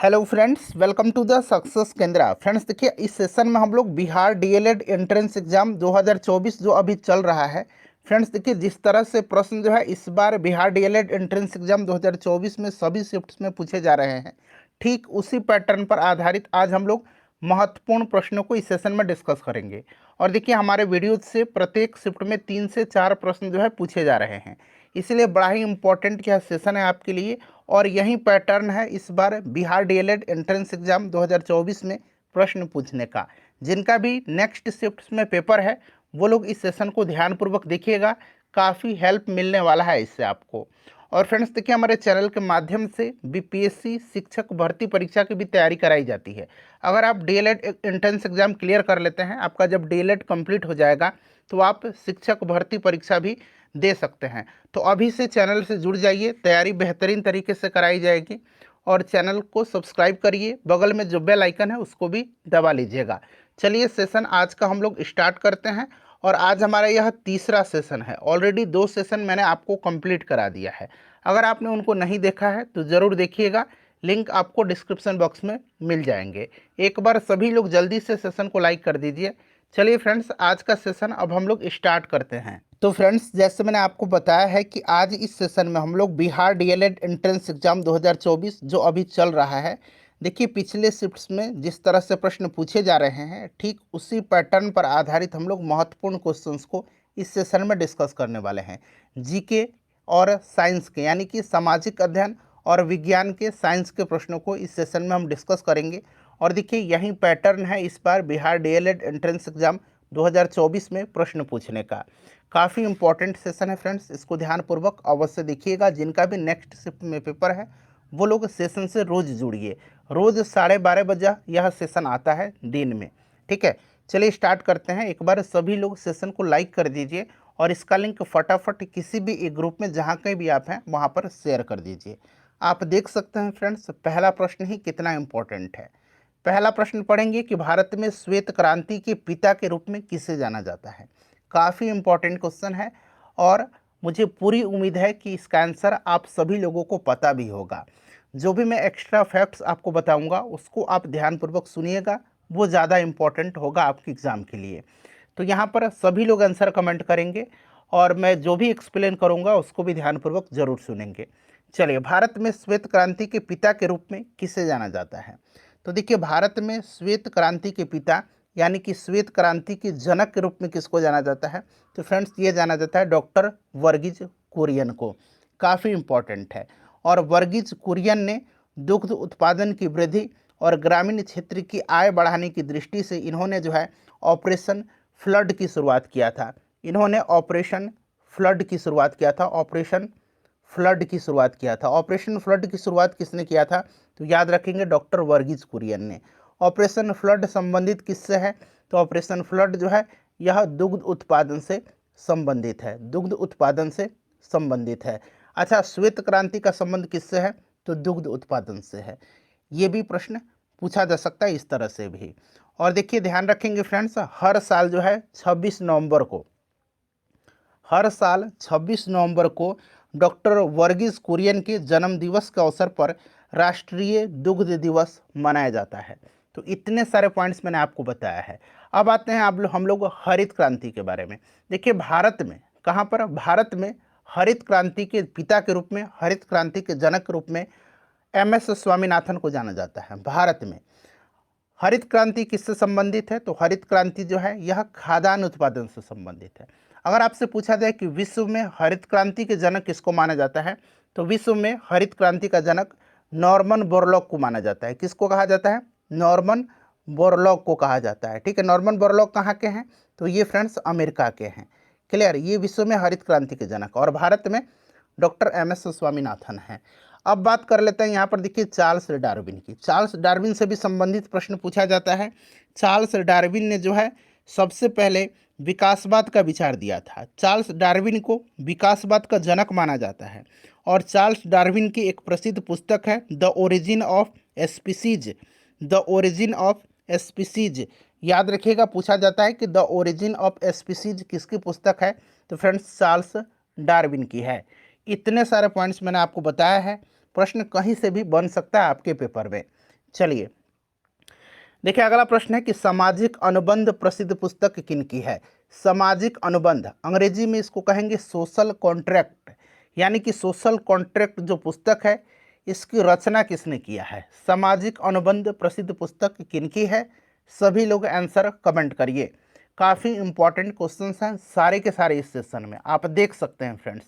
Hello friends, welcome to the success Kendra. Friends देखिए, इस session में हम लोग बिहार डीएलएड एंट्रेंस एग्जाम 2024 जो अभी चल रहा है। फ्रेंड्स देखिए, जिस तरह से प्रश्न जो है इस बार बिहार डीएलएड एंट्रेंस एग्जाम 2024 में सभी शिफ्ट्स में पूछे जा रहे हैं, ठीक उसी पैटर्न पर आधारित आज हम लोग महत्वपूर्ण प्रश्नों को इस सेशन में डिस्कस करेंगे। और देखिए, हमारे वीडियो से प्रत्येक शिफ्ट में 3 से 4 प्रश्न जो है पूछे जा रहे हैं, इसलिए बड़ा ही इंपॉर्टेंट यह सेशन है आपके लिए। और यही पैटर्न है इस बार बिहार डीएलएड एंट्रेंस एग्जाम 2024 में प्रश्न पूछने का। जिनका भी नेक्स्ट शिफ्ट में पेपर है वो लोग इस सेशन को ध्यानपूर्वक देखिएगा, काफ़ी हेल्प मिलने वाला है इससे आपको। और फ्रेंड्स देखिए, हमारे चैनल के माध्यम से बीपीएससी शिक्षक भर्ती परीक्षा की भी तैयारी कराई जाती है। अगर आप डीएलएड एंट्रेंस एग्जाम क्लियर कर लेते हैं, आपका जब डीएलएड कंप्लीट हो जाएगा तो आप शिक्षक भर्ती परीक्षा भी दे सकते हैं। तो अभी से चैनल से जुड़ जाइए, तैयारी बेहतरीन तरीके से कराई जाएगी। और चैनल को सब्सक्राइब करिए, बगल में जो बेल आइकन है उसको भी दबा लीजिएगा। चलिए सेशन आज का हम लोग स्टार्ट करते हैं। और आज हमारा यह तीसरा सेशन है। ऑलरेडी 2 सेशन मैंने आपको कंप्लीट करा दिया है। अगर आपने उनको नहीं देखा है तो ज़रूर देखिएगा, लिंक आपको डिस्क्रिप्शन बॉक्स में मिल जाएंगे। एक बार सभी लोग जल्दी से सेशन को लाइक कर दीजिए। चलिए फ्रेंड्स, आज का सेशन अब हम लोग स्टार्ट करते हैं। तो फ्रेंड्स, जैसे मैंने आपको बताया है कि आज इस सेशन में हम लोग बिहार डीएलएड एंट्रेंस एग्जाम 2024 जो अभी चल रहा है, देखिए पिछले शिफ्ट्स में जिस तरह से प्रश्न पूछे जा रहे हैं, ठीक उसी पैटर्न पर आधारित हम लोग महत्वपूर्ण क्वेश्चंस को इस सेशन में डिस्कस करने वाले हैं। जीके और साइंस के, यानी कि सामाजिक अध्ययन और विज्ञान के साइंस के प्रश्नों को इस सेशन में हम डिस्कस करेंगे। और देखिए, यही पैटर्न है इस बार बिहार डीएलएड एंट्रेंस एग्जाम 2024 में प्रश्न पूछने का। काफ़ी इंपॉर्टेंट सेशन है फ्रेंड्स, इसको ध्यानपूर्वक अवश्य देखिएगा। जिनका भी नेक्स्ट शिफ्ट में पेपर है वो लोग सेशन से रोज़ जुड़िए। रोज़ 12:30 बजे यह सेशन आता है दिन में, ठीक है। चलिए स्टार्ट करते हैं। एक बार सभी लोग सेशन को लाइक कर दीजिए और इसका लिंक फटाफट किसी भी एक ग्रुप में जहाँ कहीं भी आप हैं वहाँ पर शेयर कर दीजिए। आप देख सकते हैं फ्रेंड्स, पहला प्रश्न ही कितना इम्पोर्टेंट है। पहला प्रश्न पढ़ेंगे कि भारत में श्वेत क्रांति के पिता के रूप में किसे जाना जाता है। काफ़ी इम्पोर्टेंट क्वेश्चन है और मुझे पूरी उम्मीद है कि इसका आंसर आप सभी लोगों को पता भी होगा। जो भी मैं एक्स्ट्रा फैक्ट्स आपको बताऊंगा उसको आप ध्यानपूर्वक सुनिएगा, वो ज़्यादा इम्पोर्टेंट होगा आपके एग्ज़ाम के लिए। तो यहाँ पर सभी लोग आंसर कमेंट करेंगे और मैं जो भी एक्सप्लेन करूँगा उसको भी ध्यानपूर्वक ज़रूर सुनेंगे। चलिए, भारत में श्वेत क्रांति के पिता के रूप में किसे जाना जाता है। तो देखिए, भारत में श्वेत क्रांति के पिता यानी कि श्वेत क्रांति के जनक के रूप में किसको जाना जाता है। तो फ्रेंड्स, ये जाना जाता है डॉक्टर वर्गीज कुरियन को। काफ़ी इम्पॉर्टेंट है। और वर्गीज कुरियन ने दुग्ध उत्पादन की वृद्धि और ग्रामीण क्षेत्र की आय बढ़ाने की दृष्टि से इन्होंने जो है ऑपरेशन फ्लड की शुरुआत किया था। इन्होंने ऑपरेशन फ्लड की शुरुआत किया था। ऑपरेशन फ्लड की शुरुआत किया था। ऑपरेशन फ्लड की शुरुआत किसने किया था। तो याद रखेंगे, डॉक्टर वर्गीज कुरियन ने। ऑपरेशन फ्लड संबंधित किससे है। तो ऑपरेशन फ्लड जो है यह दुग्ध उत्पादन से संबंधित है। दुग्ध उत्पादन से संबंधित है। अच्छा, श्वेत क्रांति का संबंध किससे है। तो दुग्ध उत्पादन से है। ये भी प्रश्न पूछा जा सकता है इस तरह से भी। और देखिए, ध्यान रखेंगे फ्रेंड्स, हर साल जो है 26 नवंबर को, हर साल 26 नवंबर को डॉक्टर वर्गीज कुरियन के जन्म दिवस के अवसर पर राष्ट्रीय दुग्ध दिवस मनाया जाता है। तो इतने सारे पॉइंट्स मैंने आपको बताया है। अब आते हैं हम लोग हरित क्रांति के बारे में। देखिए, भारत में कहाँ पर, भारत में हरित क्रांति के पिता के रूप में, हरित क्रांति के जनक के रूप में एम.एस. स्वामीनाथन को जाना जाता है। भारत में हरित क्रांति किससे संबंधित है। तो हरित क्रांति जो है यह खाद्यान्न उत्पादन से संबंधित है। अगर आपसे पूछा जाए कि विश्व में हरित क्रांति के जनक किसको माना जाता है, तो विश्व में हरित क्रांति का जनक नॉर्मन बोरलॉग को माना जाता है। किसको कहा जाता है। नॉर्मन बोरलॉग को कहा जाता है, ठीक है। नॉर्मन बोरलॉग कहाँ के हैं। तो ये फ्रेंड्स अमेरिका के हैं। क्लियर, ये विश्व में हरित क्रांति के जनक। और भारत में डॉक्टर एम.एस. स्वामीनाथन हैं। अब बात कर लेते हैं यहाँ पर, देखिए चार्ल्स डार्विन की। चार्ल्स डार्विन से भी संबंधित प्रश्न पूछा जाता है। चार्ल्स डार्विन ने जो है सबसे पहले विकासवाद का विचार दिया था। चार्ल्स डार्विन को विकासवाद का जनक माना जाता है। और चार्ल्स डार्विन की एक प्रसिद्ध पुस्तक है the origin of species. The origin of species, याद रखिएगा, पूछा जाता है कि द ओरिजिन ऑफ स्पीसीज किसकी पुस्तक है। तो फ्रेंड्स, चार्ल्स डार्विन की है। इतने सारे पॉइंट्स मैंने आपको बताया है। प्रश्न कहीं से भी बन सकता है आपके पेपर में। चलिए देखिए, अगला प्रश्न है कि सामाजिक अनुबंध प्रसिद्ध पुस्तक किनकी है। सामाजिक अनुबंध, अंग्रेजी में इसको कहेंगे सोशल कॉन्ट्रैक्ट, यानी कि सोशल कॉन्ट्रैक्ट जो पुस्तक है इसकी रचना किसने किया है। सामाजिक अनुबंध प्रसिद्ध पुस्तक किनकी है। सभी लोग आंसर कमेंट करिए। काफ़ी इंपॉर्टेंट क्वेश्चंस हैं सारे के सारे इस सेशन में, आप देख सकते हैं फ्रेंड्स।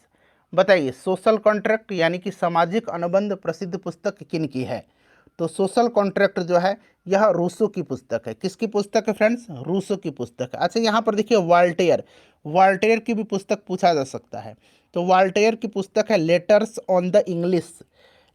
बताइए, सोशल कॉन्ट्रैक्ट यानी कि सामाजिक अनुबंध प्रसिद्ध पुस्तक किनकी है। तो सोशल कॉन्ट्रैक्ट जो है यह रूसो की पुस्तक है। किसकी पुस्तक है फ्रेंड्स, रूसो की पुस्तक है। अच्छा, यहाँ पर देखिए वाल्टेयर, वाल्टेयर की भी पुस्तक पूछा जा सकता है। तो वाल्टेयर की पुस्तक है letters on the English,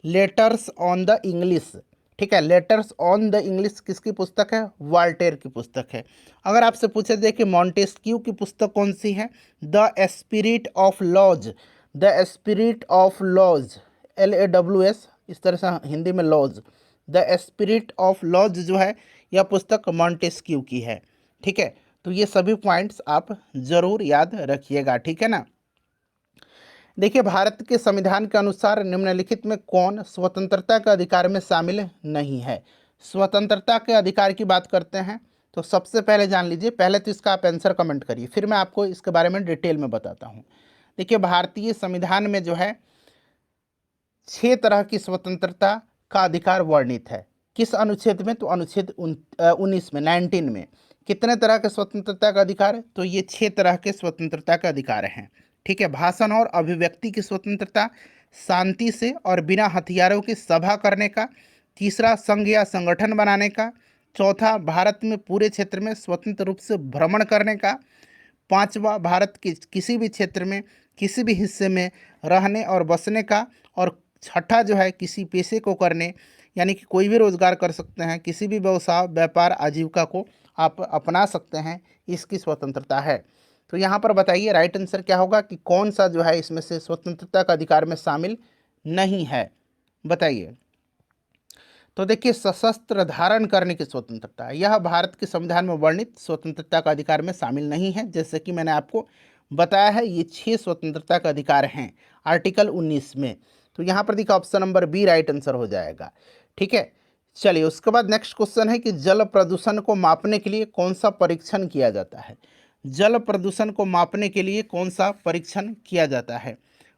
letters on the English, ठीक है। लेटर्स ऑन द इंग्लिश किसकी पुस्तक है, वाल्टेयर की पुस्तक है। अगर आपसे पूछे जाए कि मॉन्टेस्क्यू की पुस्तक कौन सी है, the spirit of laws, the spirit of laws, LAWS, इस तरह से हिंदी में laws, the spirit of laws जो है यह पुस्तक मॉन्टेस्क्यू की है, ठीक है। तो ये सभी पॉइंट्स आप जरूर याद रखिएगा, ठीक है ना। देखिए, भारत के संविधान के अनुसार निम्नलिखित में कौन स्वतंत्रता के अधिकार में शामिल नहीं है। स्वतंत्रता के अधिकार की बात करते हैं तो सबसे पहले जान लीजिए, पहले तो इसका आप आंसर कमेंट करिए, फिर मैं आपको इसके बारे में डिटेल में बताता हूँ। देखिए, भारतीय संविधान में जो है 6 तरह की स्वतंत्रता का अधिकार वर्णित है। किस अनुच्छेद में, तो अनुच्छेद 19 में, 19 में। कितने तरह के स्वतंत्रता का अधिकार, तो ये 6 तरह के स्वतंत्रता का अधिकार हैं, ठीक है। भाषण और अभिव्यक्ति की स्वतंत्रता, शांति से और बिना हथियारों की सभा करने का। तीसरा, संघ या संगठन बनाने का। चौथा, भारत में पूरे क्षेत्र में स्वतंत्र रूप से भ्रमण करने का। पांचवा, भारत के किसी भी क्षेत्र में किसी भी हिस्से में रहने और बसने का। और छठा जो है, किसी पेशे को करने, यानी कि कोई भी रोजगार कर सकते हैं, किसी भी व्यवसाय व्यापार आजीविका को आप अपना सकते हैं, इसकी स्वतंत्रता है। तो यहाँ पर बताइए राइट आंसर क्या होगा कि कौन सा जो है इसमें से स्वतंत्रता का अधिकार में शामिल नहीं है, बताइए। तो देखिए, सशस्त्र धारण करने की स्वतंत्रता, यह भारत के संविधान में वर्णित स्वतंत्रता का अधिकार में शामिल नहीं है। जैसे कि मैंने आपको बताया है, ये 6 स्वतंत्रता का अधिकार हैं आर्टिकल 19 में। तो यहाँ पर देखिए option number B right answer हो जाएगा, ठीक है। चलिए, उसके बाद नेक्स्ट क्वेश्चन है कि जल प्रदूषण को मापने के लिए कौन सा परीक्षण किया जाता है। जल प्रदूषण को मापने के लिए कौन सा परीक्षण किया जाता है,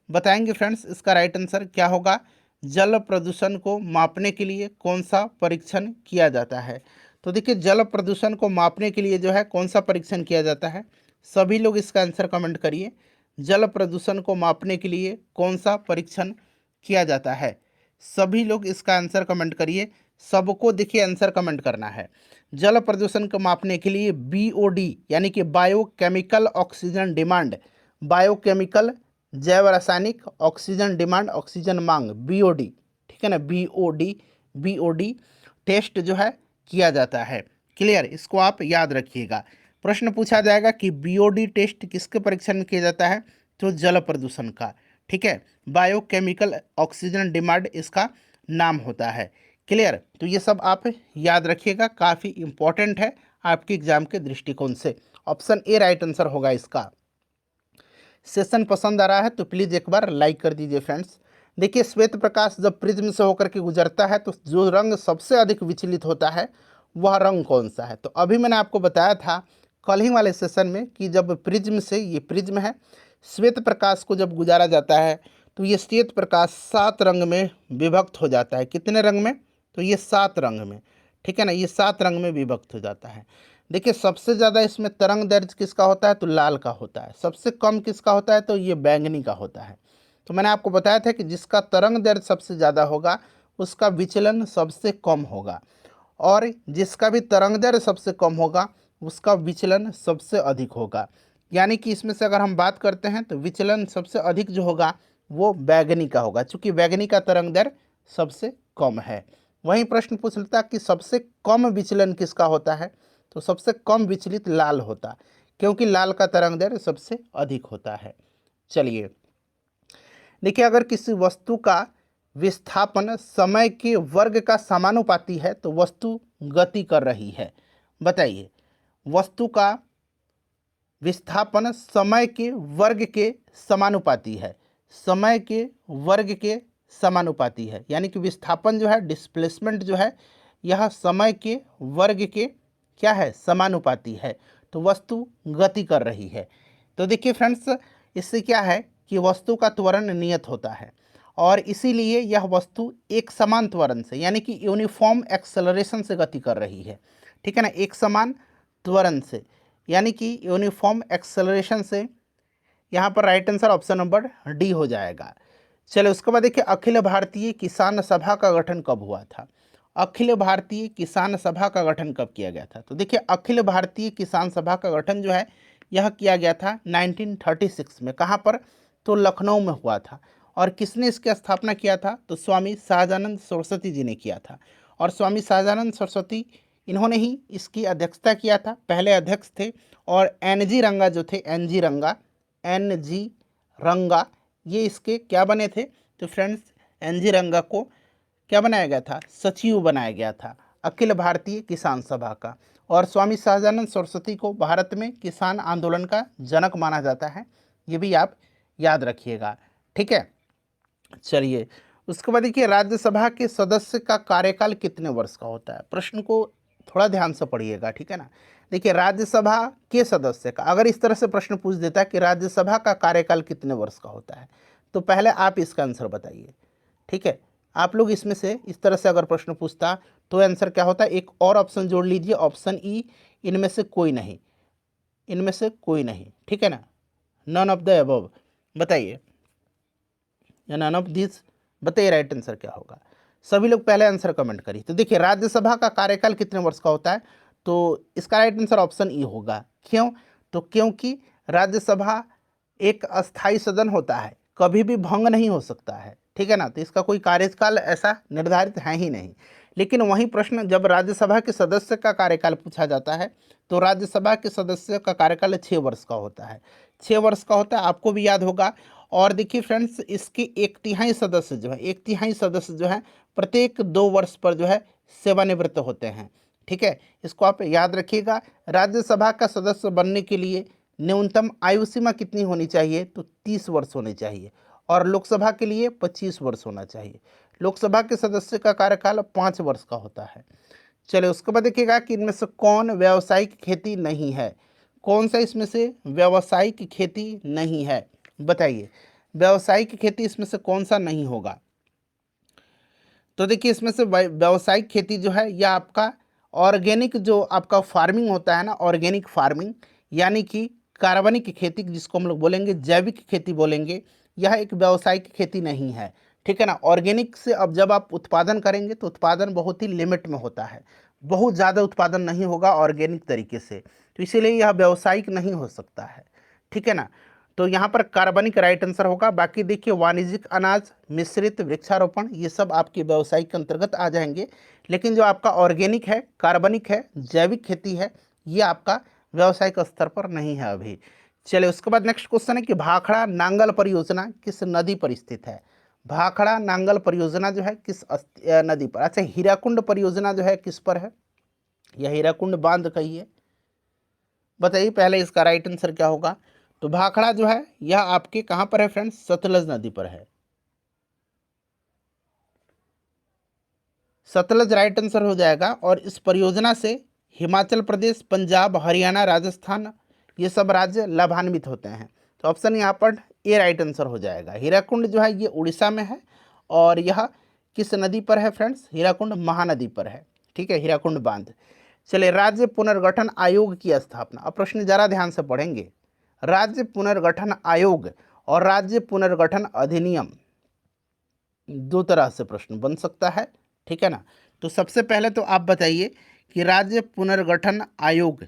बताएंगे फ्रेंड्स। इसका राइट आंसर क्या होगा, जल प्रदूषण को मापने के लिए कौन सा परीक्षण किया जाता है। तो देखिए, जल प्रदूषण को मापने के लिए जो है कौन सा परीक्षण किया जाता है, सभी लोग इसका आंसर कमेंट करिए। जल प्रदूषण को मापने के लिए कौन सा परीक्षण किया जाता है, सभी लोग इसका आंसर कमेंट करिए। सबको देखिए आंसर कमेंट करना है। जल प्रदूषण को मापने के लिए BOD यानी कि बायोकेमिकल ऑक्सीजन डिमांड, बायोकेमिकल जैव रासायनिक ऑक्सीजन डिमांड, ऑक्सीजन मांग, BOD, ठीक है ना, BOD टेस्ट जो है किया जाता है। क्लियर, इसको आप याद रखिएगा। प्रश्न पूछा जाएगा कि BOD टेस्ट किसके परीक्षण में किया जाता है, तो जल प्रदूषण का, ठीक है। बायोकेमिकल ऑक्सीजन डिमांड इसका नाम होता है। क्लियर, तो ये सब आप याद रखिएगा, काफ़ी इंपॉर्टेंट है आपके एग्जाम के दृष्टिकोण से। ऑप्शन ए राइट आंसर होगा इसका। सेशन पसंद आ रहा है तो प्लीज़ एक बार लाइक कर दीजिए फ्रेंड्स। देखिए, श्वेत प्रकाश जब प्रिज्म से होकर के गुजरता है तो जो रंग सबसे अधिक विचलित होता है वह रंग कौन सा है। तो अभी मैंने आपको बताया था कल ही वाले सेशन में कि जब प्रिज्म से, ये प्रिज्म है, श्वेत प्रकाश को जब गुजारा जाता है तो ये श्वेत प्रकाश 7 रंग में विभक्त हो जाता है। कितने रंग में, तो ये 7 रंग में, ठीक है ना, ये 7 रंग में विभक्त हो जाता है। देखिए, सबसे ज़्यादा इसमें तरंग दैर्ध्य किसका होता है, तो लाल का होता है। सबसे कम किसका होता है, तो ये बैंगनी का होता है। तो मैंने आपको बताया था कि जिसका तरंग दैर्ध्य सबसे ज़्यादा होगा उसका विचलन सबसे कम होगा, और जिसका भी तरंग दैर्ध्य सबसे कम होगा उसका विचलन सबसे अधिक होगा। यानी कि इसमें से अगर हम बात करते हैं तो विचलन सबसे अधिक जो होगा वो बैंगनी का होगा, चूँकि बैंगनी का तरंग दैर्ध्य सबसे कम है। वहीं प्रश्न पूछ लेता कि सबसे कम विचलन किसका होता है, तो सबसे कम विचलित लाल होता, क्योंकि लाल का तरंग दैर्ध्य सबसे अधिक होता है। चलिए देखिए, अगर किसी वस्तु का विस्थापन समय के वर्ग का समानुपाती है तो वस्तु गति कर रही है। बताइए, वस्तु का विस्थापन समय के वर्ग के समानुपाती है, समय के वर्ग के समानुपाती है, यानी कि विस्थापन जो है, डिस्प्लेसमेंट जो है, यह समय के वर्ग के क्या है, समानुपाती है। तो वस्तु गति कर रही है। तो देखिए फ्रेंड्स, इससे क्या है कि वस्तु का त्वरण नियत होता है और इसीलिए यह वस्तु एक समान त्वरण से यानी कि यूनिफॉर्म एक्सेलरेशन से गति कर रही है। ठीक है ना, एक समान त्वरण से यानी कि यूनिफॉर्म एक्सेलरेशन से। यहाँ पर right answer option number D हो जाएगा। चलिए उसके बाद देखिए, अखिल भारतीय किसान सभा का गठन कब हुआ था? अखिल भारतीय किसान सभा का गठन कब किया गया था? तो देखिए, अखिल भारतीय किसान सभा का गठन जो है यह किया गया था 1936 में। कहाँ पर? तो लखनऊ में हुआ था। और किसने इसकी स्थापना किया था? तो स्वामी सहजानंद सरस्वती जी ने किया था। और स्वामी सहजानंद सरस्वती इन्होंने ही इसकी अध्यक्षता किया था, पहले अध्यक्ष थे। और एन जी रंगा जो थे, एन जी रंगा, ये इसके क्या बने थे? तो फ्रेंड्स, एन जी रंगा को क्या बनाया गया था? सचिव बनाया गया था अखिल भारतीय किसान सभा का। और स्वामी सहजानंद सरस्वती को भारत में किसान आंदोलन का जनक माना जाता है, ये भी आप याद रखिएगा। ठीक है, चलिए उसके बाद देखिए, राज्यसभा के सदस्य का कार्यकाल कितने वर्ष का होता है? प्रश्न को थोड़ा ध्यान से पढ़िएगा। ठीक है ना, देखिए राज्यसभा के सदस्य का अगर इस तरह से प्रश्न पूछ देता है कि राज्यसभा का कार्यकाल कितने वर्ष का होता है, तो पहले आप इसका आंसर बताइए। ठीक है, आप लोग इसमें से इस तरह से अगर प्रश्न पूछता तो आंसर क्या होता है? एक और ऑप्शन जोड़ लीजिए, ऑप्शन ई, इनमें से कोई नहीं, इनमें से कोई नहीं। ठीक है ना, नन ऑफ द अबव बताइए, या नन ऑफ दिस, बताइए राइट आंसर क्या होगा। सभी लोग पहले आंसर कमेंट करिए। तो देखिए, राज्यसभा का कार्यकाल कितने वर्ष का होता है? तो इसका राइट आंसर ऑप्शन ई होगा। क्यों? तो क्योंकि राज्यसभा एक अस्थाई सदन होता है, कभी भी भंग नहीं हो सकता है। ठीक है ना, तो इसका कोई कार्यकाल ऐसा निर्धारित है ही नहीं। लेकिन वही प्रश्न जब राज्यसभा के सदस्य का कार्यकाल पूछा जाता है, तो राज्यसभा के सदस्य का कार्यकाल 6 वर्ष का होता है। 6 वर्ष का होता है, आपको भी याद होगा। और देखिए फ्रेंड्स, इसके 1/3 सदस्य जो है, 1/3 सदस्य जो है प्रत्येक 2 वर्ष पर जो है सेवानिवृत्त होते हैं। ठीक है, इसको आप याद रखिएगा। राज्यसभा का सदस्य बनने के लिए न्यूनतम आयु सीमा कितनी होनी चाहिए? तो 30 वर्ष होनी चाहिए। और लोकसभा के लिए 25 वर्ष होना चाहिए। लोकसभा के सदस्य का कार्यकाल 5 वर्ष का होता है। चलिए उसके बाद देखिएगा कि इनमें से कौन व्यावसायिक खेती नहीं है? कौन सा इसमें से व्यावसायिक खेती नहीं है? बताइए, व्यावसायिक खेती इसमें से कौन सा नहीं होगा? तो देखिए, इसमें से व्यावसायिक खेती जो है यह आपका ऑर्गेनिक जो आपका फार्मिंग होता है ना, ऑर्गेनिक फार्मिंग यानी कि कार्बनिक खेती, जिसको हम लोग बोलेंगे जैविक खेती बोलेंगे, यह एक व्यावसायिक खेती नहीं है। ठीक है ना, ऑर्गेनिक से अब जब आप उत्पादन करेंगे तो उत्पादन बहुत ही लिमिट में होता है, बहुत ज़्यादा उत्पादन नहीं होगा ऑर्गेनिक तरीके से, तो इसीलिए यह व्यावसायिक नहीं हो सकता है। ठीक है ना, तो यहाँ पर कार्बनिक राइट आंसर होगा। बाकी देखिए, वाणिज्यिक अनाज, मिश्रित वृक्षारोपण, ये सब आपके व्यवसायिक के अंतर्गत आ जाएंगे। लेकिन जो आपका ऑर्गेनिक है, कार्बनिक है, जैविक खेती है, ये आपका व्यावसायिक स्तर पर नहीं है अभी। चलिए उसके बाद नेक्स्ट क्वेश्चन है कि भाखड़ा नांगल परियोजना किस नदी पर स्थित है? भाखड़ा नांगल परियोजना जो है किस नदी पर? अच्छा, हीराकुंड परियोजना जो है किस पर है? यह हीराकुंड बांध कहिए, बताइए पहले इसका राइट आंसर क्या होगा। तो भाखड़ा जो है यह आपके कहाँ पर है फ्रेंड्स? सतलज नदी पर है। सतलज राइट आंसर हो जाएगा। और इस परियोजना से हिमाचल प्रदेश, पंजाब, हरियाणा, राजस्थान, ये सब राज्य लाभान्वित होते हैं। तो ऑप्शन यहाँ पर ए राइट आंसर हो जाएगा। हीराकुंड जो है ये उड़ीसा में है। और यह किस नदी पर है फ्रेंड्स? हीराकुंड महानदी पर है। ठीक है, हीराकुंड बांध। चलिए, राज्य पुनर्गठन आयोग की स्थापना, अब प्रश्न जरा ध्यान से पढ़ेंगे। राज्य पुनर्गठन आयोग और राज्य पुनर्गठन अधिनियम, दो तरह से प्रश्न बन सकता है। ठीक है ना, तो सबसे पहले तो आप बताइए कि राज्य पुनर्गठन आयोग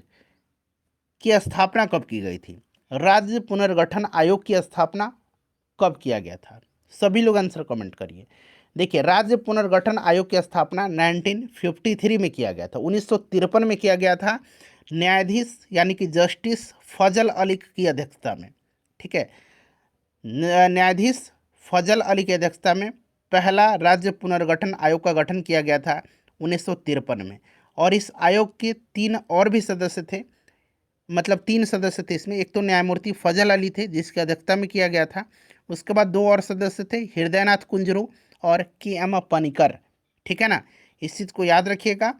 की स्थापना कब की गई थी? राज्य पुनर्गठन आयोग की स्थापना कब किया गया था? सभी लोग आंसर कमेंट करिए। देखिए, राज्य पुनर्गठन आयोग की स्थापना 1953 में किया गया था, 1953 में किया गया था, न्यायाधीश यानी कि जस्टिस फजल अली की अध्यक्षता में। ठीक है, न्यायाधीश फजल अली की अध्यक्षता में पहला राज्य पुनर्गठन आयोग का गठन किया गया था 1953 में। और इस आयोग के 3 और भी सदस्य थे, मतलब 3 सदस्य थे इसमें। एक तो न्यायमूर्ति फजल अली थे जिसकी अध्यक्षता में किया गया था। उसके बाद 2 और सदस्य थे, हृदयनाथ कुंजरू और के एम पनिकर। ठीक है ना, इस चीज़ को याद रखिएगा।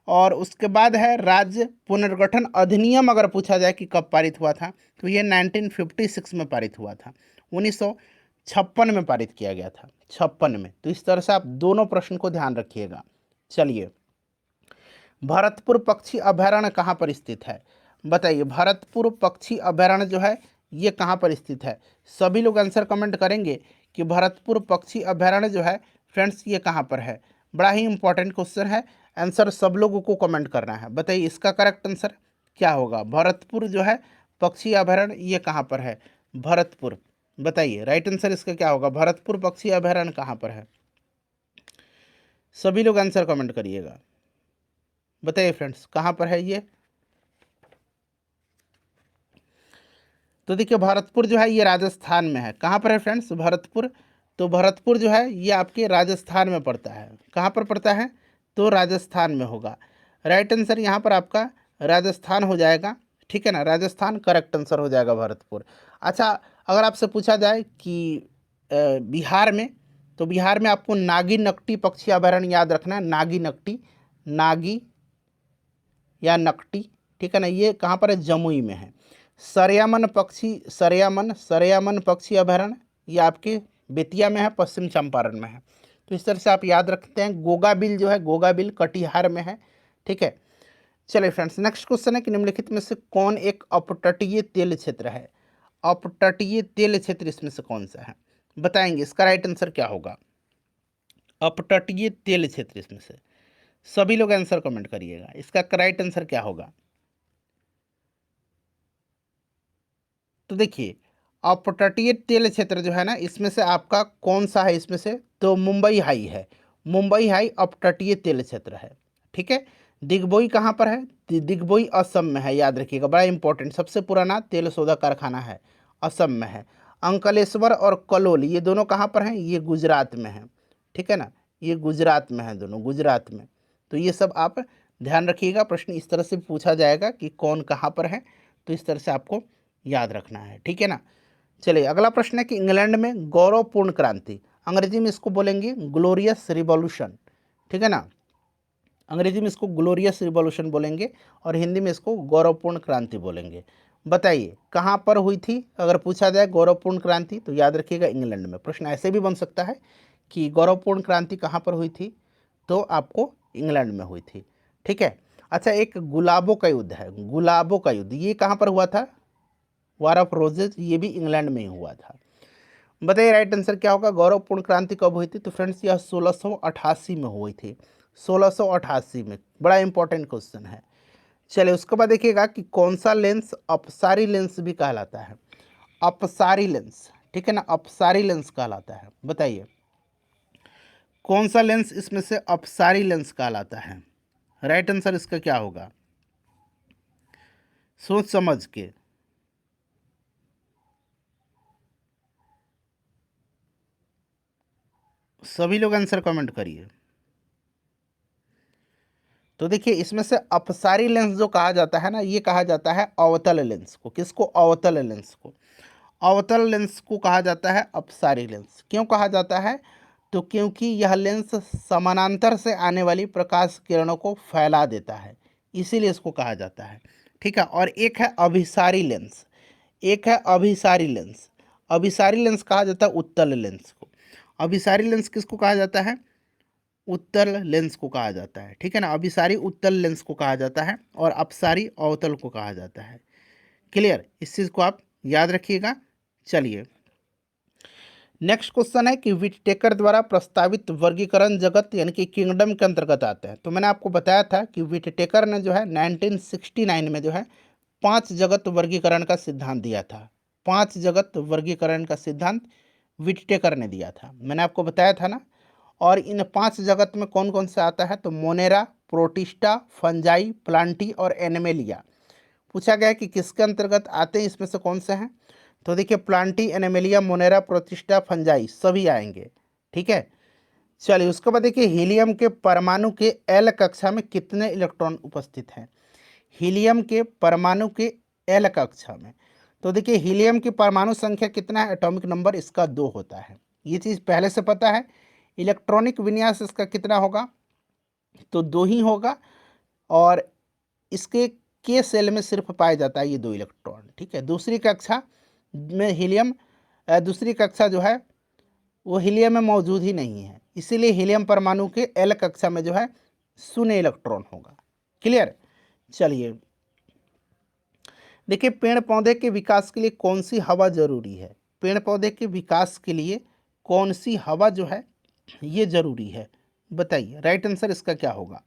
और उसके बाद है राज्य पुनर्गठन अधिनियम, अगर पूछा जाए कि कब पारित हुआ था, तो ये 1956 में पारित हुआ था, 1956 में पारित किया गया था, 56 में। तो इस तरह से आप दोनों प्रश्न को ध्यान रखिएगा। चलिए, भरतपुर पक्षी अभयारण्य कहाँ पर स्थित है? बताइए, भरतपुर पक्षी अभयारण्य जो है ये कहाँ पर स्थित है? सभी लोग आंसर कमेंट करेंगे कि भरतपुर पक्षी अभयारण्य जो है फ्रेंड्स ये कहाँ पर है। बड़ा ही इंपॉर्टेंट क्वेश्चन है, आंसर सब लोगों को कमेंट करना है। बताइए इसका करेक्ट आंसर क्या होगा? भरतपुर जो है पक्षी अभयारण्य ये कहाँ पर है? भरतपुर। बताइए राइट आंसर इसका क्या होगा? भरतपुर पक्षी अभयारण्य कहाँ पर है? सभी लोग आंसर कमेंट करिएगा। बताइए फ्रेंड्स कहाँ पर है ये? तो देखिए भरतपुर जो है ये राजस्थान में है। कहाँ पर है फ्रेंड्स भरतपुर? तो भरतपुर जो है ये आपके राजस्थान में पड़ता है। कहाँ पर पड़ता है? तो राजस्थान में होगा। राइट आंसर यहाँ पर आपका राजस्थान हो जाएगा, ठीक है ना, राजस्थान करेक्ट आंसर हो जाएगा भरतपुर। अच्छा, अगर आपसे पूछा जाए कि बिहार में, तो बिहार में आपको नागी नकटी पक्षी अभयारण्य याद रखना है। नागी नकटी, नागी या नकटी, ठीक है ना, ये कहाँ पर है? जमुई में है। सरयामन पक्षी अभयारण्य ये आपके बेतिया में है, पश्चिम चंपारण में है। तो इस तरह से आप याद रखते हैं। गोगा बिल जो है, गोगा बिल कटिहार में है, ठीक है। चलिए फ्रेंड्स, नेक्स्ट क्वेश्चन है कि निम्नलिखित में से कौन एक अपतटीय तेल क्षेत्र है? अपतटीय तेल क्षेत्र इसमें से कौन सा है? बताएंगे इसका राइट आंसर क्या होगा? अपतटीय तेल क्षेत्र इसमें से सभी लोग आंसर कमेंट करिएगा, इसका राइट आंसर क्या होगा? तो देखिए अपतटीय तेल क्षेत्र जो है ना, इसमें से आपका कौन सा है? इसमें से तो मुंबई हाई है। मुंबई हाई अपतटीय तेल क्षेत्र है, ठीक है। दिग्बोई कहाँ पर है? दिग्बोई असम में है, याद रखिएगा, बड़ा इंपॉर्टेंट। सबसे पुराना तेल शोधक कारखाना है, असम में है। अंकलेश्वर और कलोल ये दोनों कहाँ पर हैं? ये गुजरात में है, ठीक है ना, ये गुजरात में है, दोनों गुजरात में। तो ये सब आप ध्यान रखिएगा, प्रश्न इस तरह से पूछा जाएगा कि कौन कहाँ पर है, तो इस तरह से आपको याद रखना है, ठीक है ना। चलिए अगला प्रश्न है कि इंग्लैंड में गौरवपूर्ण क्रांति, अंग्रेजी में इसको बोलेंगे ग्लोरियस रिवॉल्यूशन, ठीक है ना, अंग्रेजी में इसको ग्लोरियस रिवॉल्यूशन बोलेंगे और हिंदी में इसको गौरवपूर्ण क्रांति बोलेंगे। बताइए कहाँ पर हुई थी? अगर पूछा जाए गौरवपूर्ण क्रांति तो याद रखिएगा इंग्लैंड में। प्रश्न ऐसे भी बन सकता है कि गौरवपूर्ण क्रांति कहाँ पर हुई थी, तो आपको इंग्लैंड में हुई थी, ठीक है। अच्छा, एक गुलाबों का युद्ध है, गुलाबों का युद्ध, ये कहाँ पर हुआ था? वार ऑफ रोजेज, ये भी इंग्लैंड में ही हुआ था। बताइए राइट आंसर क्या होगा? गौरवपूर्ण क्रांति कब हुई थी? तो फ्रेंड्स यह 1688 में हुई थी, 1688 में। बड़ा इंपॉर्टेंट क्वेश्चन है। चलिए उसके बाद देखिएगा कि कौन सा लेंस अपसारी लेंस भी कहलाता है? अपसारी लेंस, ठीक है ना, अपसारी लेंस कहलाता है। बताइए कौन सा लेंस इसमें से अपसारी लेंस कहलाता है? राइट आंसर इसका क्या होगा? सोच समझ के सभी लोग आंसर कमेंट करिए। तो देखिए इसमें से अपसारी लेंस जो कहा जाता है ना, ये कहा जाता है अवतल लेंस को। किसको? अवतल लेंस को। अवतल लेंस को कहा जाता है अपसारी लेंस। क्यों कहा जाता है? तो क्योंकि यह लेंस समानांतर से आने वाली प्रकाश किरणों को फैला देता है, इसीलिए इसको कहा जाता है, ठीक है। और एक है अभिसारी लेंस, एक है अभिसारी लेंस। अभिसारी लेंस कहा जाता है उत्तल लेंस को। अभिसारी लेंस किसको कहा जाता है? उत्तल लेंस को कहा जाता है, ठीक है ना। अभिसारी उत्तल लेंस को कहा जाता है और अपसारी अवतल को कहा जाता है। क्लियर? इस चीज़ को आप याद रखिएगा। चलिए नेक्स्ट क्वेश्चन है कि विटेकर द्वारा प्रस्तावित वर्गीकरण जगत यानी कि किंगडम के अंतर्गत आते हैं। तो मैंने आपको बताया था कि विटेकर ने जो है 1969 में जो है 5 जगत वर्गीकरण का सिद्धांत दिया था। 5 जगत वर्गीकरण का सिद्धांत विटेकर ने दिया था, मैंने आपको बताया था ना। और इन 5 जगत में कौन कौन से आता है? तो मोनेरा, प्रोटिस्टा, फंजाई, प्लांटी और एनिमेलिया। पूछा गया है कि किसके अंतर्गत आते हैं, इसमें से कौन से हैं? तो देखिए Plantae, animalia, Monera, protista, fungi सभी आएंगे, ठीक है। चलिए उसके बाद देखिए हीलियम के परमाणु के एल कक्षा में कितने इलेक्ट्रॉन उपस्थित हैं? हीलियम के परमाणु के एल कक्षा में, तो देखिए हीलियम की परमाणु संख्या कितना है? एटॉमिक नंबर इसका 2 होता है, ये चीज़ पहले से पता है। इलेक्ट्रॉनिक विन्यास इसका कितना होगा? तो 2 ही होगा, और इसके के सेल में सिर्फ पाया जाता है ये 2 इलेक्ट्रॉन। ठीक है, दूसरी कक्षा में हीलियम, दूसरी कक्षा जो है वो हीलियम में मौजूद ही नहीं है, इसीलिए हीलियम परमाणु के एल कक्षा में जो है 0 इलेक्ट्रॉन होगा। क्लियर। चलिए देखिए, पेड़ पौधे के विकास के लिए कौन सी हवा जरूरी है? पेड़ पौधे के विकास के लिए कौन सी हवा जो है ये जरूरी है? बताइए, राइट आंसर इसका क्या होगा?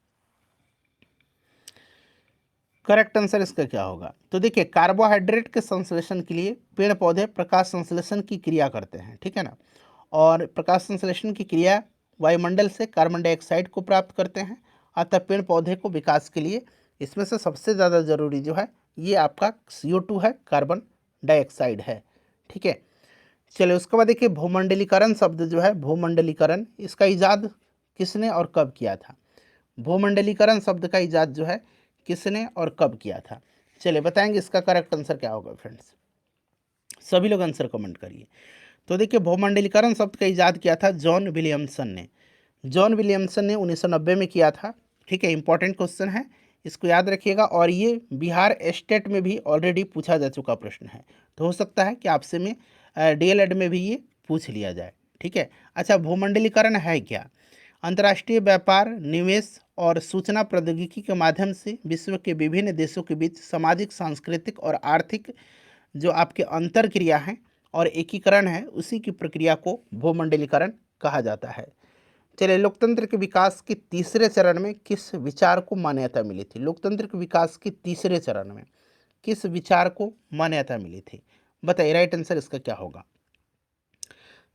करेक्ट आंसर इसका क्या होगा? तो देखिए, कार्बोहाइड्रेट के संश्लेषण के लिए पेड़ पौधे प्रकाश संश्लेषण की क्रिया करते हैं, ठीक है ना। और प्रकाश संश्लेषण की क्रिया वायुमंडल से कार्बन डाइऑक्साइड को प्राप्त करते हैं, अतः पेड़ पौधे को विकास के लिए इसमें से सबसे ज़्यादा जरूरी जो है ये आपका CO2 है, कार्बन डाइऑक्साइड है। ठीक है, चलिए उसके बाद देखिए, भूमंडलीकरण शब्द जो है, भूमंडलीकरण, इसका इजाद किसने और कब किया था? भूमंडलीकरण शब्द का इजाद जो है किसने और कब किया था? चलिए बताएंगे इसका करेक्ट आंसर क्या होगा फ्रेंड्स, सभी लोग आंसर कमेंट करिए। तो देखिए, भूमंडलीकरण शब्द का इजाद किया था जॉन विलियमसन ने। जॉन विलियमसन ने 1990 में किया था। ठीक है, इंपॉर्टेंट क्वेश्चन है, इसको याद रखिएगा, और ये बिहार स्टेट में भी ऑलरेडी पूछा जा चुका प्रश्न है, तो हो सकता है कि आपसे में DLED में भी ये पूछ लिया जाए। ठीक है, अच्छा, भूमंडलीकरण है क्या? अंतर्राष्ट्रीय व्यापार, निवेश और सूचना प्रौद्योगिकी के माध्यम से विश्व के विभिन्न देशों के बीच सामाजिक, सांस्कृतिक और आर्थिक जो आपके अंतर क्रिया हैं और एकीकरण है, उसी की प्रक्रिया को भूमंडलीकरण कहा जाता है। चलिए, लोकतंत्र के विकास के तीसरे चरण में किस विचार को मान्यता मिली थी? लोकतंत्र के विकास के तीसरे चरण में किस विचार को मान्यता मिली थी? बताइए, राइट आंसर इसका क्या होगा?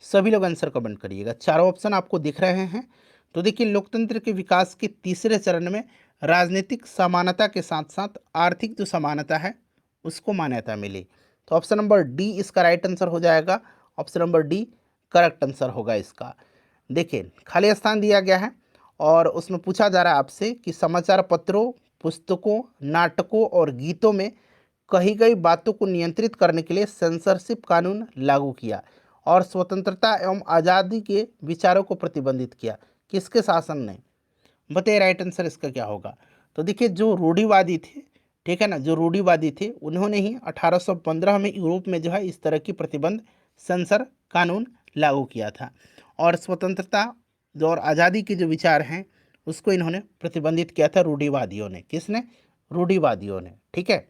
सभी लोग आंसर कमेंट करिएगा, चारों ऑप्शन आपको दिख रहे हैं। तो देखिए, लोकतंत्र के विकास के तीसरे चरण में राजनीतिक समानता के साथ साथ आर्थिक जो समानता है उसको मान्यता मिली। तो ऑप्शन नंबर डी इसका राइट आंसर हो जाएगा, option number D correct answer होगा इसका। देखिए, खाली स्थान दिया गया है और उसमें पूछा जा रहा है आपसे कि समाचार पत्रों, पुस्तकों, नाटकों और गीतों में कही गई बातों को नियंत्रित करने के लिए सेंसरशिप कानून लागू किया और स्वतंत्रता एवं आज़ादी के विचारों को प्रतिबंधित किया। किसके शासन ने? बताइए, राइट आंसर इसका क्या होगा? तो देखिए, जो रूढ़िवादी थे, ठीक है ना, जो रूढ़िवादी थे उन्होंने ही 1815 में यूरोप में जो है इस तरह की प्रतिबंध सेंसर कानून लागू किया था, और स्वतंत्रता जो और आज़ादी के जो विचार हैं उसको इन्होंने प्रतिबंधित किया था रूढ़िवादियों ने। किसने? रूढ़िवादियों ने। ठीक है,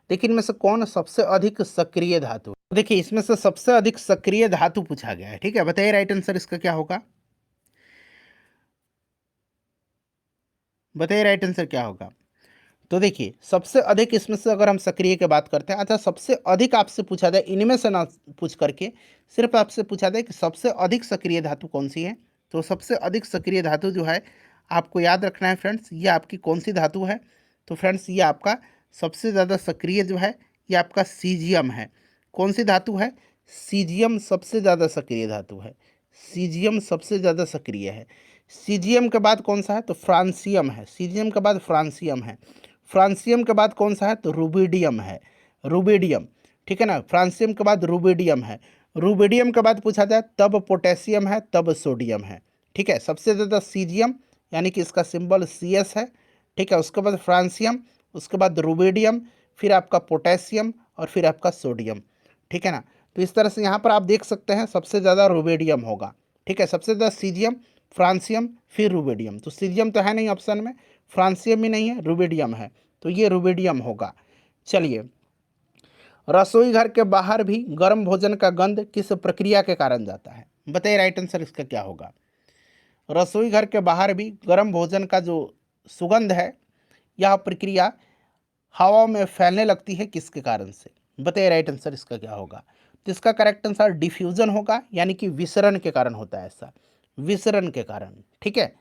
देखिए, इनमें से कौन सबसे अधिक सक्रिय धातु है? तो देखिए, इसमें से सबसे अधिक सक्रिय धातु पूछा गया है। ठीक है, बताइए राइट आंसर इसका क्या होगा? बताइए राइट आंसर क्या होगा? तो देखिए, सबसे अधिक इसमें से अगर हम सक्रिय की बात करते हैं, अच्छा, सबसे अधिक आपसे पूछा जाए, इनमें से ना पूछ करके सिर्फ आपसे पूछा जाए कि सबसे अधिक सक्रिय धातु कौन सी है, तो सबसे अधिक सक्रिय धातु जो है आपको याद रखना है फ्रेंड्स, ये आपकी कौन सी धातु है? तो फ्रेंड्स, ये आपका सबसे ज़्यादा सक्रिय जो है ये आपका सीजियम है। कौन सी धातु है? सीजियम सबसे ज़्यादा सक्रिय धातु है। सीजियम सबसे ज़्यादा सक्रिय है। सीजियम के बाद कौन सा है? तो फ्रांसियम है। सीजियम के बाद फ्रांसियम है। फ्रांसियम के बाद कौन सा है? तो रूबिडियम है। रूबिडियम, ठीक है ना, फ्रांसियम के बाद रूबिडियम है। रूबिडियम के बाद पूछा जाए तब पोटेशियम है, तब सोडियम है। ठीक है, सबसे ज़्यादा सीजियम यानी कि इसका सिंबल CS है। ठीक है, उसके बाद फ्रांसियम, उसके बाद रूबिडियम, फिर आपका पोटेशियम और फिर आपका सोडियम। ठीक है ना, तो इस तरह से यहाँ पर आप देख सकते हैं सबसे ज़्यादा रूबिडियम होगा। ठीक है, सबसे ज़्यादा सीजियम, फ्रांसियम, फिर रूबिडियम। तो सीजियम तो है नहीं ऑप्शन में, फ्रांसियम भी नहीं है, रूबिडियम है, तो ये रूबिडियम होगा। चलिए, रसोई घर के बाहर भी गर्म भोजन का गंध किस प्रक्रिया के कारण जाता है? बताइए, राइट आंसर इसका क्या होगा? रसोई घर के बाहर भी गर्म भोजन का जो सुगंध है, यह प्रक्रिया हवा में फैलने लगती है, किसके कारण से? बताइए, राइट आंसर इसका क्या होगा? तो इसका करेक्ट आंसर डिफ्यूजन होगा, यानी कि विसरण के कारण होता है ऐसा, विसरण के कारण। ठीक है,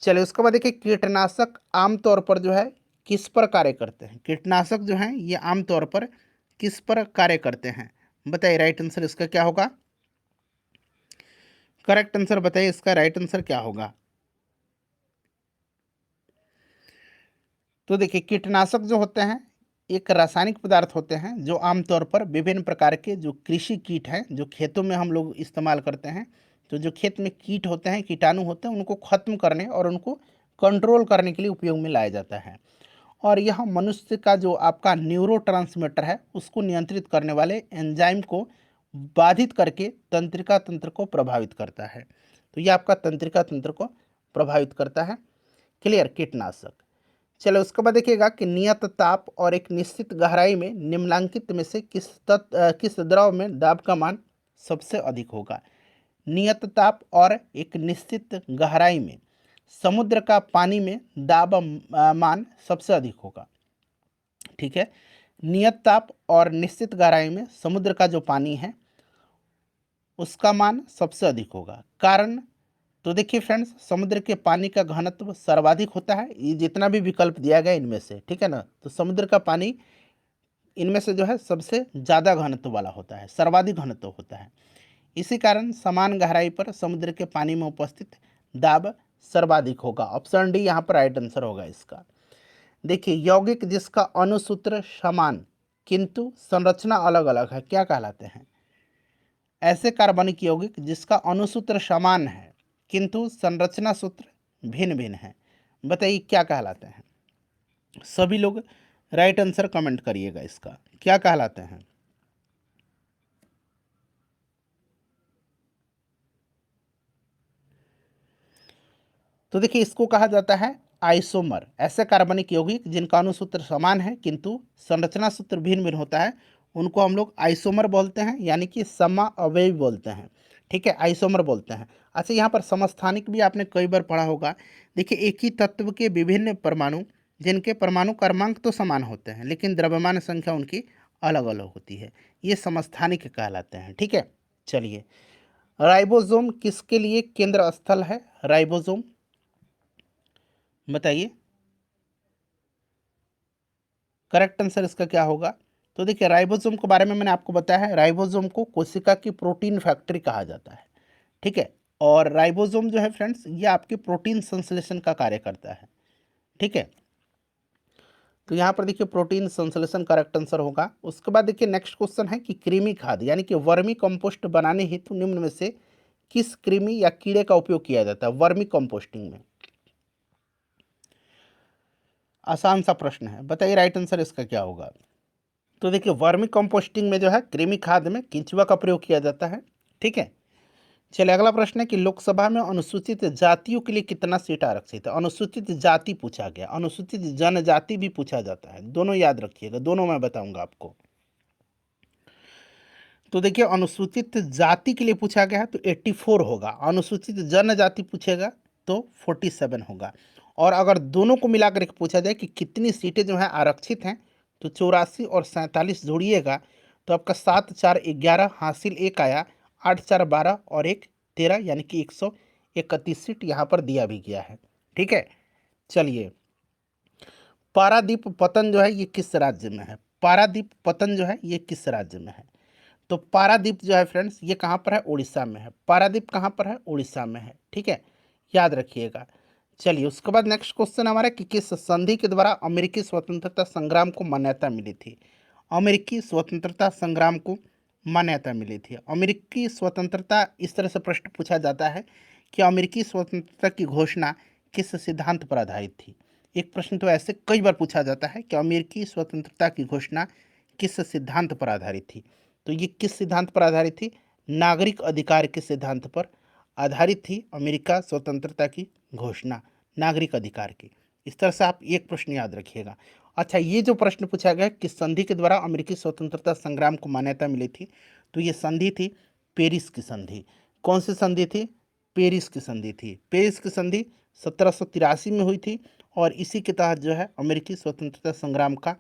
चलिए उसके बाद देखिए, कीटनाशक आमतौर पर जो है किस पर कार्य करते हैं? कीटनाशक जो हैं ये आमतौर पर किस पर कार्य करते हैं? बताइए, राइट आंसर इसका क्या होगा? करेक्ट आंसर बताइए, इसका राइट आंसर क्या होगा? तो देखिए, कीटनाशक जो होते हैं एक रासायनिक पदार्थ होते हैं जो आमतौर पर विभिन्न प्रकार के जो कृषि कीट हैं जो खेतों में हम लोग इस्तेमाल करते हैं, तो जो खेत में कीट होते हैं, कीटाणु होते हैं, उनको खत्म करने और उनको कंट्रोल करने के लिए उपयोग में लाया जाता है। और यह मनुष्य का जो आपका न्यूरोट्रांसमीटर है उसको नियंत्रित करने वाले एंजाइम को बाधित करके तंत्रिका तंत्र को प्रभावित करता है। तो यह आपका तंत्रिका तंत्र को प्रभावित करता है। क्लियर। कीटनाशक। चलो उसके बाद देखिएगा कि नियत ताप और एक निश्चित गहराई में निम्नलिखित में से किस द्रव में दाब का मान सबसे अधिक होगा। नियत ताप और एक निश्चित गहराई में समुद्र का पानी में दाब मान सबसे अधिक होगा। ठीक है। नियत ताप और निश्चित गहराई में समुद्र का जो पानी है उसका मान सबसे अधिक होगा। कारण तो देखिए फ्रेंड्स, समुद्र के पानी का घनत्व सर्वाधिक होता है। ये जितना भी विकल्प दिया गया इनमें से, ठीक है ना, तो समुद्र का पानी इनमें से जो है सबसे ज़्यादा घनत्व वाला होता है, सर्वाधिक घनत्व होता है। इसी कारण समान गहराई पर समुद्र के पानी में उपस्थित दाब सर्वाधिक होगा। ऑप्शन डी यहाँ पर राइट आंसर होगा इसका। देखिए, यौगिक जिसका अणुसूत्र समान किंतु संरचना अलग अलग है क्या कहलाते हैं। ऐसे कार्बनिक यौगिक जिसका अणुसूत्र समान है किंतु संरचना सूत्र भिन्न भिन्न है, बताइए क्या कहलाते हैं। सभी लोग राइट आंसर कमेंट करिएगा इसका, क्या कहलाते हैं। तो देखिए, इसको कहा जाता है आइसोमर। ऐसे कार्बनिक यौगिक जिनका अणुसूत्र समान है किंतु संरचना सूत्र भिन्न भिन्न होता है उनको हम लोग आइसोमर बोलते हैं, यानी कि समअवयवी बोलते हैं। ठीक है, आइसोमर बोलते हैं। अच्छा, यहाँ पर समस्थानिक भी आपने कई बार पढ़ा होगा। देखिए, एक ही तत्व के विभिन्न परमाणु जिनके परमाणु क्रमांक तो समान होते हैं लेकिन द्रव्यमान संख्या उनकी अलग अलग होती है, ये समस्थानिक कहलाते हैं। ठीक है, चलिए, राइबोसोम किसके लिए केंद्र स्थल है। राइबोसोम बताइए, करेक्ट आंसर इसका क्या होगा। तो देखिए, राइबोसोम के बारे में मैंने आपको बताया है, राइबोसोम को कोशिका की प्रोटीन फैक्ट्री कहा जाता है। ठीक है, और राइबोसोम जो है फ्रेंड्स, ये आपके प्रोटीन संश्लेषण का कार्य करता है। ठीक है, तो यहाँ पर देखिए प्रोटीन संश्लेषण करेक्ट आंसर होगा। उसके बाद देखिए नेक्स्ट क्वेश्चन है कि कृमि खाद यानी कि वर्मी कंपोस्ट बनाने हेतु निम्न में से किस कृमि या कीड़े का उपयोग किया जाता है वर्मी कंपोस्टिंग में। आसान सा प्रश्न है, बताइए राइट आंसर इसका क्या होगा। तो देखिए, वर्मी कंपोस्टिंग में जो है कृमि खाद में केंचुआ का प्रयोग किया जाता है। ठीक है, चलिए अगला प्रश्न है कि लोकसभा में अनुसूचित जातियों के लिए कितना सीट आरक्षित है। अनुसूचित जाति पूछा गया, अनुसूचित जनजाति भी पूछा जाता है, दोनों याद रखिएगा, दोनों मैं बताऊंगा आपको। तो देखिए, अनुसूचित जाति के लिए पूछा गया है तो 84 होगा, अनुसूचित जनजाति पूछेगा तो 47 होगा। और अगर दोनों को मिलाकर के पूछा जाए कि कितनी सीटें जो हैं आरक्षित हैं तो 84 और 47 जोड़िएगा तो आपका 7 4 11 हासिल एक आया, 8 4 12 और 1 13, यानी कि 131 सीट यहाँ पर दिया भी गया है। ठीक है, चलिए, पारादीप पतन जो है ये किस राज्य में है। पारादीप पतन जो है ये किस राज्य में है। तो पारादीप जो है फ्रेंड्स ये कहाँ पर है, उड़ीसा में है। पारादीप कहाँ पर है, उड़ीसा में है। ठीक है, याद रखिएगा। चलिए, उसके बाद नेक्स्ट क्वेश्चन हमारा कि किस संधि के द्वारा अमेरिकी स्वतंत्रता संग्राम को मान्यता मिली थी। अमेरिकी स्वतंत्रता संग्राम को मान्यता मिली थी। अमेरिकी स्वतंत्रता, इस तरह से प्रश्न पूछा जाता है कि अमेरिकी स्वतंत्रता की घोषणा किस सिद्धांत पर आधारित थी। एक प्रश्न तो ऐसे कई बार पूछा जाता है कि अमेरिकी स्वतंत्रता की घोषणा किस सिद्धांत पर आधारित थी। तो ये किस सिद्धांत पर आधारित थी, नागरिक अधिकार के सिद्धांत पर आधारित थी अमेरिका स्वतंत्रता की घोषणा, नागरिक अधिकार की। इस तरह से आप एक प्रश्न याद रखिएगा। अच्छा, ये जो प्रश्न पूछा गया किस संधि के द्वारा अमेरिकी स्वतंत्रता संग्राम को मान्यता मिली थी, तो ये संधि थी पेरिस की संधि। कौन सी संधि थी, पेरिस की संधि थी। पेरिस की संधि 1783 में हुई थी और इसी के तहत जो है अमेरिकी स्वतंत्रता संग्राम का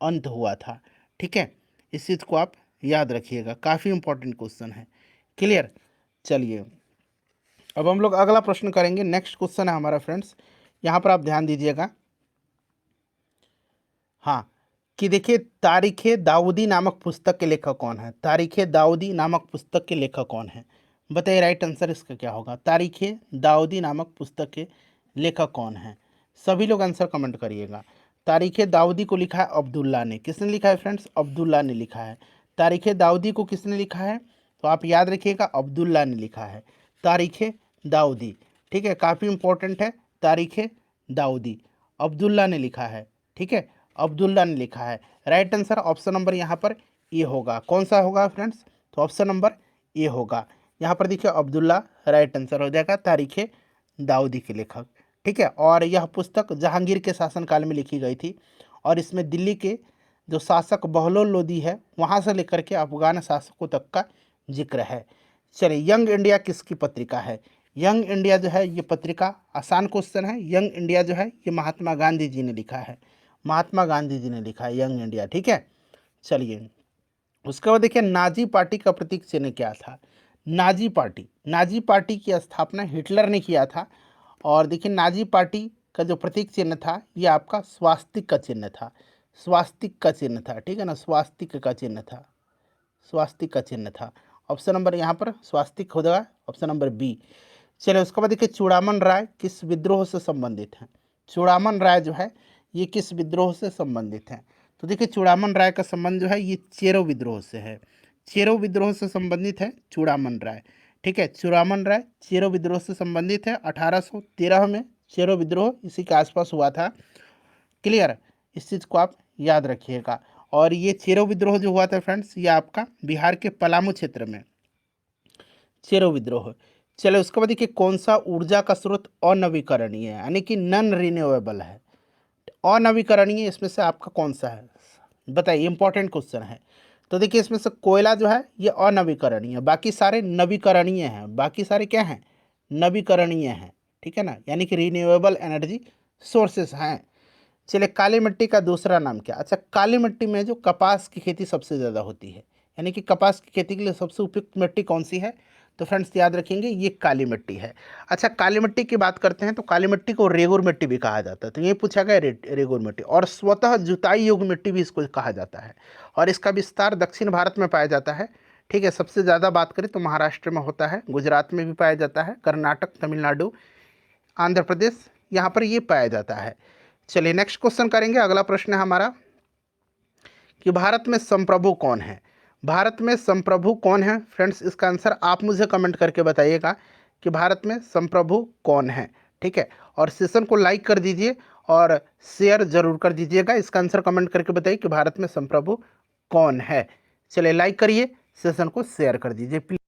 अंत हुआ था। ठीक है, इस चीज़ को आप याद रखिएगा, काफ़ी इंपॉर्टेंट क्वेश्चन है। क्लियर, चलिए अब हम लोग अगला प्रश्न करेंगे। नेक्स्ट क्वेश्चन है हमारा फ्रेंड्स, यहाँ पर आप ध्यान दीजिएगा। हाँ, कि देखिए, तारीख दाऊदी नामक पुस्तक के लेखक कौन है। तारीख दाऊदी नामक पुस्तक के लेखक कौन है, बताइए राइट आंसर इसका क्या होगा। तारीख दाऊदी नामक पुस्तक के लेखक कौन है, सभी लोग आंसर कमेंट करिएगा। तारीख दाऊदी को लिखा है अब्दुल्ला ने। किसने लिखा है फ्रेंड्स, अब्दुल्ला ने लिखा है। तारीख दाऊदी को किसने लिखा है, तो आप याद रखिएगा अब्दुल्ला ने लिखा है। तारीख दाऊदी, ठीक है, काफ़ी इंपॉर्टेंट है तारीख दाऊदी। अब्दुल्ला ने लिखा है, ठीक है, अब्दुल्ला ने लिखा है। राइट आंसर ऑप्शन नंबर यहाँ पर ए होगा। कौन सा होगा फ्रेंड्स? तो ऑप्शन नंबर ए होगा। यहाँ पर देखिए अब्दुल्ला राइट आंसर हो जाएगा, तारीख दाऊदी के लेखक, ठीक है। और यह पुस्तक जहांगीर के शासनकाल में लिखी गई थी और इसमें दिल्ली के जो शासक बहलोल लोदी है वहाँ से लेकर के अफगान शासकों तक का जिक्र है। चलिए, यंग इंडिया किसकी पत्रिका है? यंग इंडिया जो है ये पत्रिका, आसान क्वेश्चन है, यंग इंडिया जो है ये महात्मा गांधी जी ने लिखा है, महात्मा गांधी जी ने लिखा है यंग इंडिया, ठीक है। चलिए, उसके बाद देखिए नाजी पार्टी का प्रतीक चिन्ह क्या था? नाजी पार्टी, नाजी पार्टी की स्थापना हिटलर ने किया था। और देखिए नाजी पार्टी का जो प्रतीक चिन्ह था ये आपका स्वास्तिक का चिन्ह था, स्वास्तिक का चिन्ह था, ठीक है ना, स्वास्तिक का चिन्ह था, स्वास्तिक का चिन्ह था। ऑप्शन नंबर यहाँ पर स्वास्तिक हो जाएगा, ऑप्शन नंबर बी। चलिए, उसके बाद देखिए चूड़ामन राय किस विद्रोह से संबंधित हैं? चूड़ामन राय जो है ये किस विद्रोह से संबंधित हैं? तो देखिए चूड़ामन राय का संबंध जो है ये चेरो विद्रोह से है, चेरो विद्रोह से संबंधित है चूड़ामन राय, ठीक है। चूड़ामन राय चेरो विद्रोह से संबंधित है। 1813 में चेरो विद्रोह इसी के आसपास हुआ था। क्लियर, इस चीज़ को आप याद रखिएगा। और ये चेरो विद्रोह जो हुआ था फ्रेंड्स ये आपका बिहार के पलामू क्षेत्र में चेरो विद्रोह। चलो, उसके बाद देखिए कौन सा ऊर्जा का स्रोत अनवीकरणीय है, यानी कि नॉन रिन्यूएबल है? अनवीकरणीय इसमें से आपका कौन सा है बताइए, इंपॉर्टेंट क्वेश्चन है। तो देखिए इसमें से कोयला जो है ये अनवीकरणीय है, बाकी सारे नवीकरणीय हैं, बाकी सारे क्या हैं? नवीकरणीय हैं, ठीक है ना, यानी कि रिन्यूएबल एनर्जी सोर्सेस हैं। चलिए, काली मिट्टी का दूसरा नाम क्या? अच्छा, काली मिट्टी में जो कपास की खेती सबसे ज़्यादा होती है, यानी कि कपास की खेती के लिए सबसे उपयुक्त मिट्टी कौन सी है? तो फ्रेंड्स याद रखेंगे ये काली मिट्टी है। अच्छा, काली मिट्टी की बात करते हैं तो काली मिट्टी को रेगुर मिट्टी भी कहा जाता है, तो ये पूछा गया रेगुर मिट्टी। और स्वतः जुताई योग्य मिट्टी भी इसको कहा जाता है और इसका विस्तार दक्षिण भारत में पाया जाता है, ठीक है। सबसे ज़्यादा बात करें तो महाराष्ट्र में होता है, गुजरात में भी पाया जाता है, कर्नाटक, तमिलनाडु, आंध्र प्रदेश, यहाँ पर ये पाया जाता है। चलिए नेक्स्ट क्वेश्चन करेंगे। अगला प्रश्न है हमारा कि भारत में संप्रभु कौन है? भारत में संप्रभु कौन है फ्रेंड्स? इसका आंसर आप मुझे कमेंट करके बताइएगा कि भारत में संप्रभु कौन है, ठीक है। और सेशन को लाइक कर दीजिए और शेयर जरूर कर दीजिएगा। इसका आंसर कमेंट करके बताइए कि भारत में संप्रभु कौन है। चलिए लाइक करिए, सेशन को शेयर कर दीजिए प्लीज।